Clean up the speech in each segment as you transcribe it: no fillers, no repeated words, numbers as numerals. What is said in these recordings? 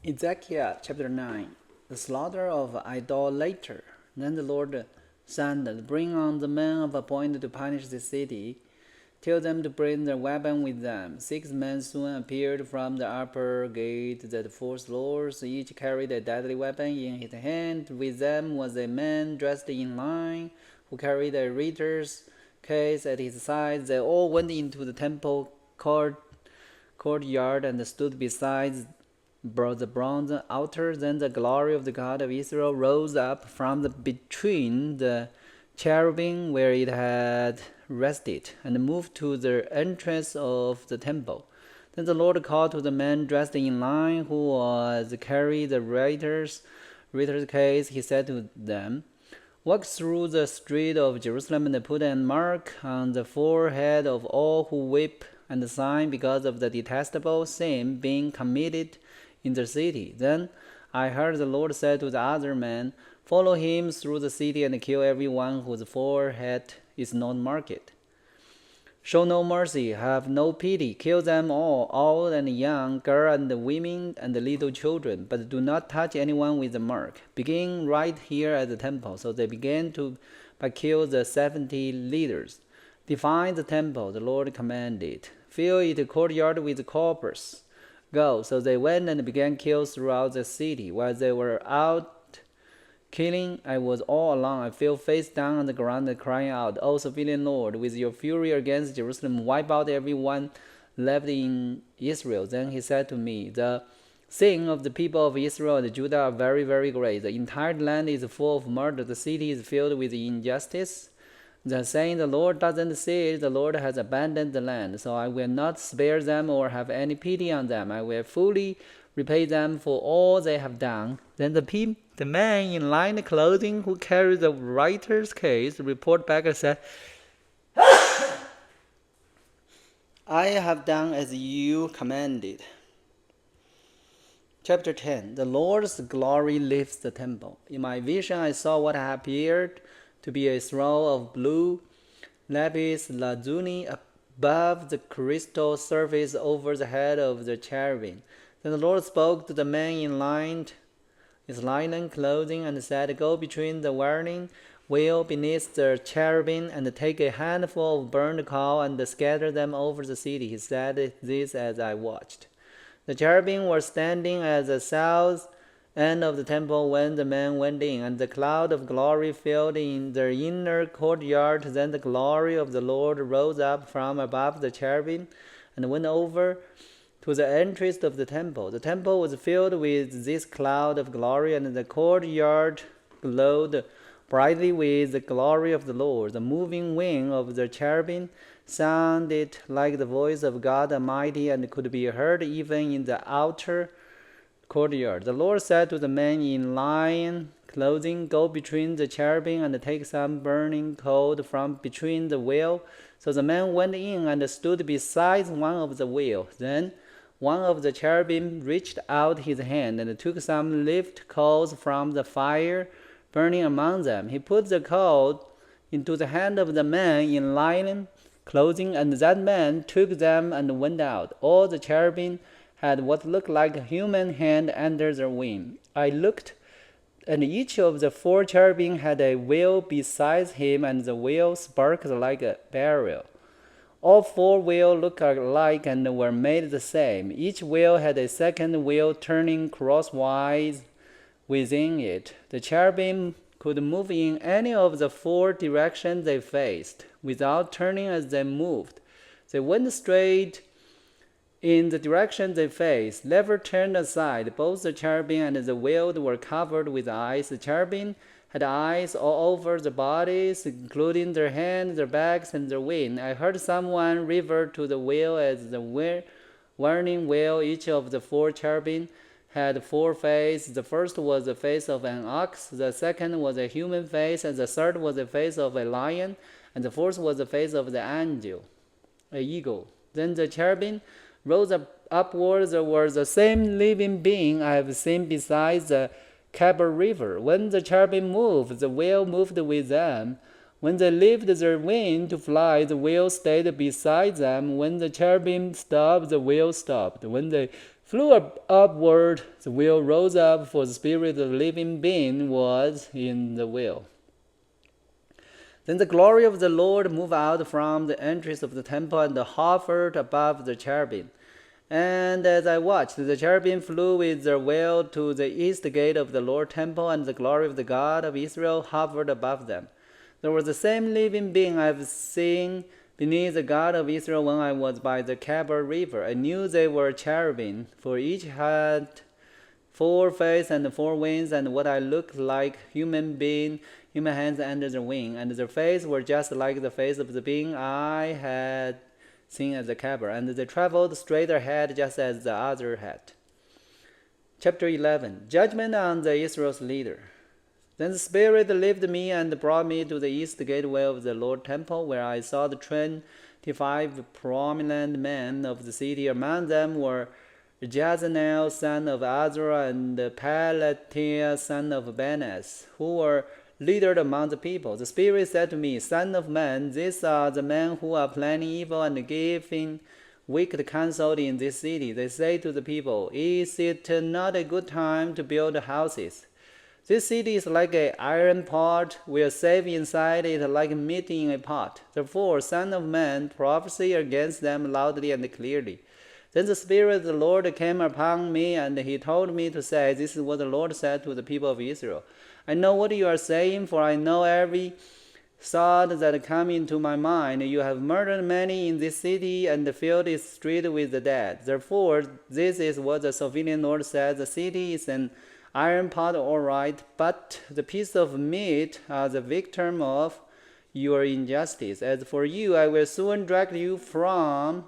Ezekiel chapter 9. The slaughter of idolater. Then the Lord thundered, "Bring on the men appointed to punish the city. Tell them to bring their weapon with them." 6 men soon appeared from the upper gate, the 4 lords. Each carried a deadly weapon in his hand. With them was a man dressed in line, who carried a reader's case at his side. They all went into the temple courtyard and stood beside the bronze altar. Then the glory of the God of Israel rose up from between the cherubim where it had rested, and moved to the entrance of the temple. Then the Lord called to the man dressed in line, who was carrying the writer's case. He said to them, "Walk through the street of Jerusalem and put a mark on the forehead of all who weep and sign because of the detestable sin being committed in the city." Then I heard the Lord say to the other man, "Follow him through the city and kill everyone whose forehead is not marked. Show no mercy, have no pity. Kill them all, old and young, girl and women and little children, but do not touch anyone with the mark. Begin right here at the temple." So they began to kill the 70 leaders. "Define the temple," the Lord commanded. "Fill it courtyard with corpses. Go." So they went and began kills throughout the city. While they were out killing, I was all alone. I fell face down on the ground and crying out, "O sovereign Lord, with your fury against Jerusalem, wipe out everyone left in Israel." Then he said to me, "The sin of the people of Israel and Judah are very, very great. The entire land is full of murder. The city is filled with injustice. They're saying, 'The Lord doesn't see it. The Lord has abandoned the land.' So I will not spare them or have any pity on them. I will fully repay them for all they have done." Then the man in lined clothing who carried the writer's case reported back and said, "I have done as you commanded." Chapter 10. The Lord's glory lifts the temple. In my vision I saw what appeared to be a throne of blue lapis lazuli above the crystal surface over the head of the cherubim. Then the Lord spoke to the man in linen clothing and said, "Go between the whirling wheel beneath the cherubim and take a handful of burned coal and scatter them over the city." He said this as I watched. The cherubim were standing at the south end of the temple when the man went in, and the cloud of glory filled in the inner courtyard. Then the glory of the Lord rose up from above the cherubim and went over to the entrance of the temple. The temple was filled with this cloud of glory, and the courtyard glowed brightly with the glory of the Lord. The moving wing of the cherubim sounded like the voice of God Almighty and could be heard even in the outer courtyard. The Lord said to the man in linen clothing, "Go between the cherubim and take some burning coal from between the wheel." So the man went in and stood beside one of the wheels. Then one of the cherubim reached out his hand and took some live coals from the fire burning among them. He put the coal into the hand of the man in linen clothing, and that man took them and went out. All the cherubim had what looked like a human hand under their wing. I looked, and each of the 4 cherubim had a wheel beside him, and the wheel sparkled like a beryl. All 4 wheels looked alike and were made the same. Each wheel had a second wheel turning crosswise within it. The cherubim could move in any of the 4 directions they faced, without turning as they moved. They went straight in the direction they faced, never turned aside. Both the cherubim and the wheel were covered with eyes. The cherubim had eyes all over their bodies, including their hands, their backs, and their wings. I heard someone refer to the wheel as the warning wheel. Each of the 4 cherubim had 4 faces. The first was the face of an ox, the second was a human face, and the third was the face of a lion, and the fourth was the face of the eagle. Then the cherubim rose upwards. There was the same living being I have seen beside the Calvary River. When the cherubim moved, the wheel moved with them. When they lifted their wing to fly, the wheel stayed beside them. When the cherubim stopped, the wheel stopped. When they flew upward, the wheel rose up, for the spirit of the living being was in the wheel. Then the glory of the Lord moved out from the entrance of the temple and hovered above the cherubim. And as I watched, the cherubim flew with their wheel to the east gate of the Lord's temple, and the glory of the God of Israel hovered above them. There was the same living being I have seen beneath the God of Israel when I was by the Calvary river. I knew they were cherubim, for each had 4 faces and 4 wings, and what I looked like human hands under their wing, and their faces were just like the face of the being I had seen at the Calvary, and they traveled straight ahead just as the other had. Chapter 11. Judgment on the Israel's leader. Then the Spirit lifted me and brought me to the east gateway of the Lord's temple, where I saw the 25 prominent men of the city. Among them were Jazanel, son of Azra, and Pelatiah, son of Benaz, who were leaders among the people. The Spirit said to me, Son of man, these are the men who are planning evil and giving wicked counsel in this city. They say to the people, Is it not a good time to build houses? This city is like an iron pot. We are safe inside it like meat in a pot. Therefore, Son of man, prophesy against them loudly and clearly. Then the Spirit of the Lord came upon me, and he told me to say, This is what the Lord said to the people of Israel. I know what you are saying, for I know every thought that comes into my mind. You have murdered many in this city, and filled its street with the dead. Therefore, this is what the sovereign Lord says. The city is an iron pot, all right, but the piece of meat are the victim of your injustice. As for you, I will soon drag you from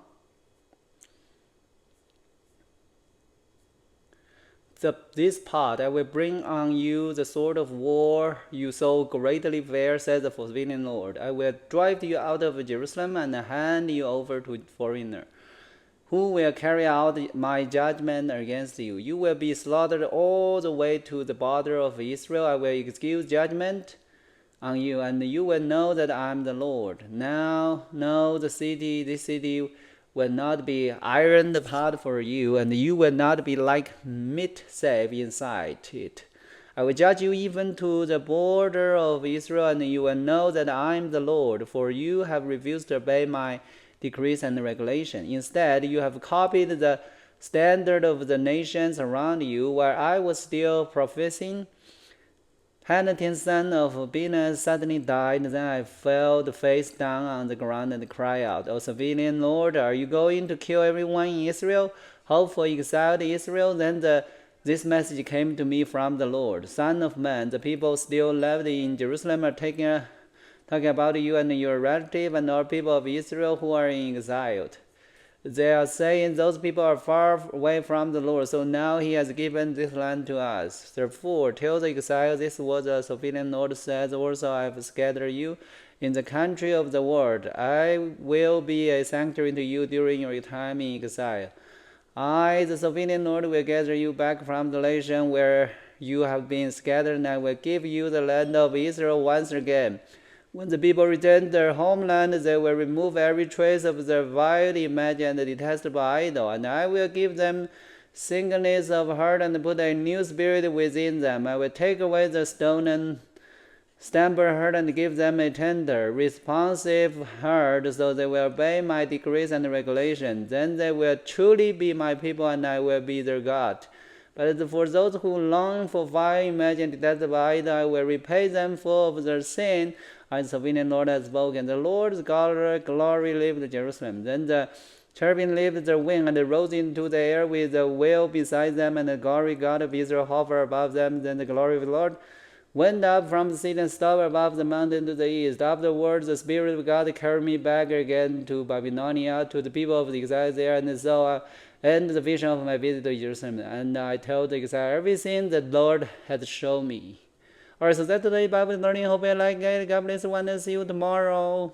this pot. I will bring on you the sword of war you so greatly fear, says the sovereign Lord. I will drive you out of Jerusalem and hand you over to foreigners, who will carry out my judgment against you. You will be slaughtered all the way to the border of Israel. I will execute judgment on you, and you will know that I am the Lord. Now, know this city will not be iron pot for you, and you will not be like meat safe inside it. I will judge you even to the border of Israel, and you will know that I am the Lord, for you have refused to obey my decrees and regulation. Instead, you have copied the standard of the nations around you, where I was still prophesying. Hanatan, son of Benaz, suddenly died. Then I fell face down on the ground and cried out, O sovereign Lord, are you going to kill everyone in Israel? Hope for exiled Israel? Then this message came to me from the Lord. Son of man, the people still left in Jerusalem are talking about you and your relative and all people of Israel who are in exile. They are saying those people are far away from the Lord, so now he has given this land to us. Therefore, tell the exiles, this is what the sovereign Lord says, also I have scattered you in the country of the world. I will be a sanctuary to you during your time in exile. I, the sovereign Lord, will gather you back from the nation where you have been scattered, and I will give you the land of Israel once again. When the people return to their homeland, they will remove every trace of their vile image and detestable idol, and I will give them singleness of heart and put a new spirit within them. I will take away the stone and stumble heart and give them a tender, responsive heart, so they will obey my decrees and regulations. Then they will truly be my people, and I will be their God. But for those who long for vile image and detestable idol, I will repay them full of their sin. I, the sovereign Lord, has spoken. The Lord's glory lifted Jerusalem. Then the cherubim lifted their wing and rose into the air with the wheel beside them, and the glory God of Israel hovered above them. Then the glory of the Lord went up from the city and stood above the mountain to the east. Afterwards, the Spirit of God carried me back again to Babylonia, to the people of the exile there, and so I ended the vision of my visit to Jerusalem. And I told the exile everything the Lord had shown me. Alright, so that's today's Bible learning. Hope you like it. God bless you, and see you tomorrow.